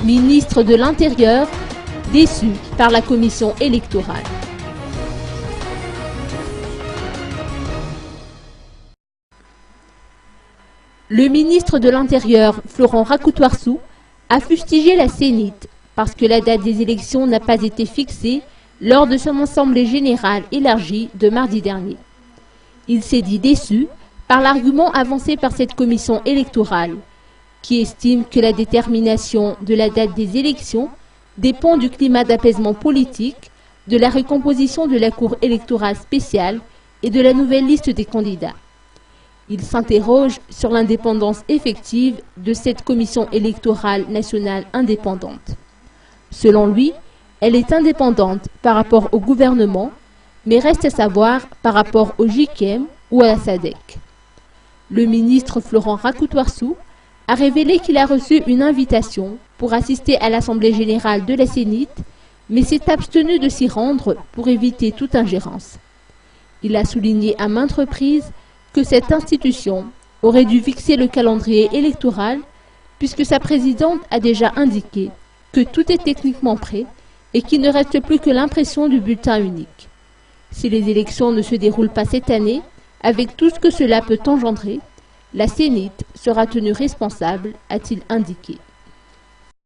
ministre de l'Intérieur, déçu par la commission électorale. Le ministre de l'Intérieur, Florent Rakoutoarsou, a fustigé la CENIT parce que la date des élections n'a pas été fixée lors de son assemblée générale élargie de mardi dernier. Il s'est dit déçu par l'argument avancé par cette commission électorale, qui estime que la détermination de la date des élections dépend du climat d'apaisement politique, de la recomposition de la Cour électorale spéciale et de la nouvelle liste des candidats. Il s'interroge sur l'indépendance effective de cette commission électorale nationale indépendante. Selon lui, elle est indépendante par rapport au gouvernement, mais reste à savoir par rapport au JKM ou à la SADC. Le ministre Florent Rakoutoarsou a révélé qu'il a reçu une invitation pour assister à l'Assemblée générale de la CENIT, mais s'est abstenu de s'y rendre pour éviter toute ingérence. Il a souligné à maintes reprises que cette institution aurait dû fixer le calendrier électoral puisque sa présidente a déjà indiqué que tout est techniquement prêt et qu'il ne reste plus que l'impression du bulletin unique. Si les élections ne se déroulent pas cette année, avec tout ce que cela peut engendrer, la CENIT sera tenue responsable, a-t-il indiqué.